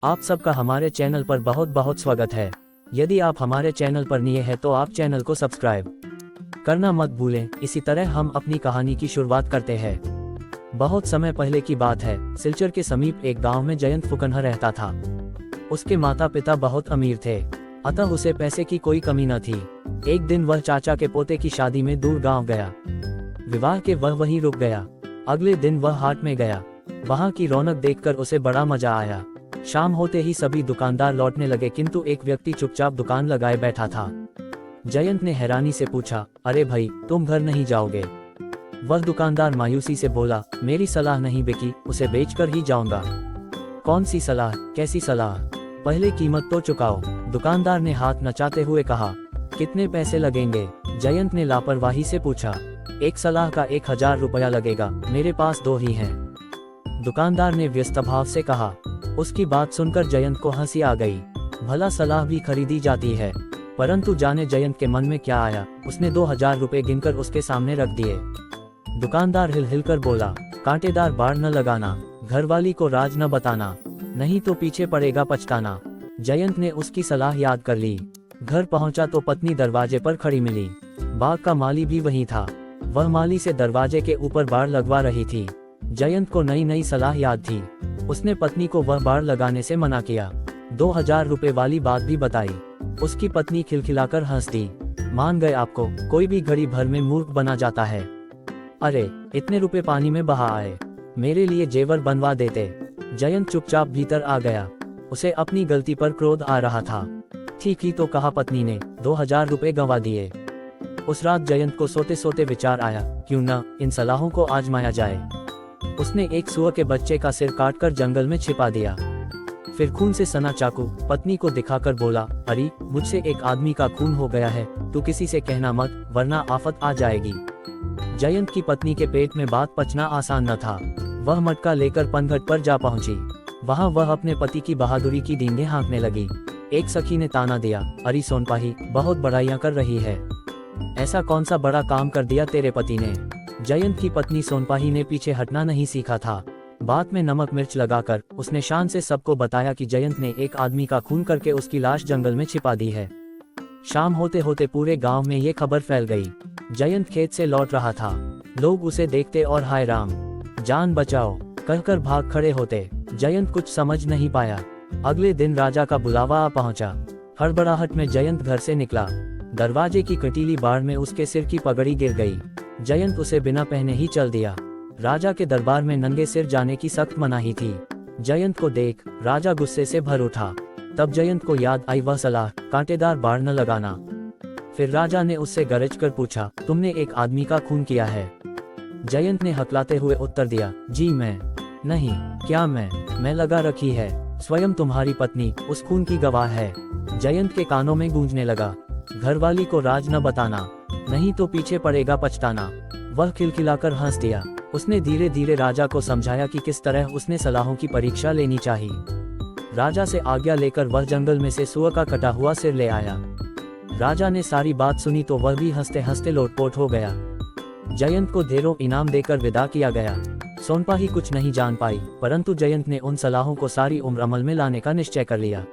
आप सबका हमारे चैनल पर बहुत बहुत स्वागत है। यदि आप हमारे चैनल पर नए हैं तो आप चैनल को सब्सक्राइब करना मत भूलें। इसी तरह हम अपनी कहानी की शुरुआत करते हैं। बहुत समय पहले की बात है। सिलचर के समीप एक गांव में जयंत फुकनहा रहता था। उसके माता पिता बहुत अमीर थे, अतः उसे पैसे की कोई कमी न थी। एक दिन वह चाचा के पोते की शादी में दूर गाँव गया। विवाह के वह वहीं रुक गया। अगले दिन वह हाट में गया। वहाँ की रौनक देखकर उसे बड़ा मजा आया। शाम होते ही सभी दुकानदार लौटने लगे, किंतु एक व्यक्ति चुपचाप दुकान लगाए बैठा था। जयंत ने हैरानी से पूछा, अरे भाई, तुम घर नहीं जाओगे? वह दुकानदार मायूसी से बोला, मेरी सलाह नहीं बिकी, उसे बेचकर ही जाऊंगा। कौन सी सलाह? कैसी सलाह? पहले कीमत तो चुकाओ। दुकानदार ने हाथ नचाते हुए कहा। कितने पैसे लगेंगे? जयंत ने लापरवाही से पूछा। एक सलाह का 1000 रुपया लगेगा, मेरे पास 2 ही हैं। दुकानदार ने व्यस्त भाव से कहा। उसकी बात सुनकर जयंत को हंसी आ गई। भला सलाह भी खरीदी जाती है? परंतु जाने जयंत के मन में क्या आया, उसने 2000 रुपए गिनकर उसके सामने रख दिए। दुकानदार हिल हिल कर बोला, कांटेदार बाड़ न लगाना, घरवाली को राज न बताना, नहीं तो पीछे पड़ेगा पछताना। जयंत ने उसकी सलाह याद कर ली। घर पहुंचा तो पत्नी दरवाजे पर खड़ी मिली। बाग का माली भी वहीं था। वह माली से दरवाजे के ऊपर बाड़ लगवा रही थी। जयंत को नई नई सलाह याद थी। उसने पत्नी को वह बाड़ लगाने से मना किया। 2000 रुपए वाली बात भी बताई। उसकी पत्नी खिलखिलाकर हंस दी। मान गए आपको, कोई भी घड़ी भर में मूर्ख बना जाता है। अरे, इतने रुपए पानी में बहा आए, मेरे लिए जेवर बनवा देते। जयंत चुपचाप भीतर आ गया। उसे अपनी गलती पर क्रोध आ रहा था। ठीक ही तो कहा पत्नी ने, 2000 रुपए गंवा दिए। उस रात जयंत को सोते सोते विचार आया, क्यों न इन सलाहों को आजमाया जाए। उसने एक सुअर के बच्चे का सिर काटकर जंगल में छिपा दिया। फिर खून से सना चाकू पत्नी को दिखाकर बोला, अरे, मुझसे एक आदमी का खून हो गया है, तू किसी से कहना मत, वरना आफत आ जाएगी। जयंत की पत्नी के पेट में बात पचना आसान न था। वह मटका लेकर पनघट पर जा पहुंची। वहां वह अपने पति की बहादुरी की डींगे हाँकने लगी। एक सखी ने ताना दिया, अरे सोनपाही, बहुत बड़ाइयां कर रही है। ऐसा कौन सा बड़ा काम कर दिया तेरे पति ने? जयंत की पत्नी सोनपाही ने पीछे हटना नहीं सीखा था। बात में नमक मिर्च लगाकर उसने शान से सबको बताया कि जयंत ने एक आदमी का खून करके उसकी लाश जंगल में छिपा दी है। शाम होते होते पूरे गांव में ये खबर फैल गई। जयंत खेत से लौट रहा था। लोग उसे देखते और हाय राम, जान बचाओ कहकर भाग खड़े होते। जयंत कुछ समझ नहीं पाया। अगले दिन राजा का बुलावा आ पहुंचा। हड़बड़ाहट में जयंत घर से निकला। दरवाजे की कटीली बाड़ में उसके सिर की पगड़ी गिर गई। जयंत उसे बिना पहने ही चल दिया। राजा के दरबार में नंगे सिर जाने की सख्त मनाही थी। जयंत को देख राजा गुस्से से भर उठा। तब जयंत को याद आई वह सलाह, कांटेदार बाड़ न लगाना। फिर राजा ने उससे गरज कर पूछा, तुमने एक आदमी का खून किया है? जयंत ने हकलाते हुए उत्तर दिया, जी मैं। नहीं, क्या मैं लगा रखी है। स्वयं तुम्हारी पत्नी उस खून की गवाह है। जयंत के कानों में गूंजने लगा, घरवाली को राज न बताना, नहीं तो पीछे पड़ेगा पछताना। वह खिलखिलाकर हंस दिया। उसने धीरे धीरे राजा को समझाया कि किस तरह उसने सलाहों की परीक्षा लेनी चाहिए। राजा से आज्ञा लेकर वह जंगल में से सुअर का कटा हुआ सिर ले आया। राजा ने सारी बात सुनी तो वह भी हंसते हंसते लोटपोट हो गया। जयंत को ढेरों इनाम देकर विदा किया गया। सोनपाही कुछ नहीं जान पाई, परंतु जयंत ने उन सलाहों को सारी उम्र अमल में लाने का निश्चय कर लिया।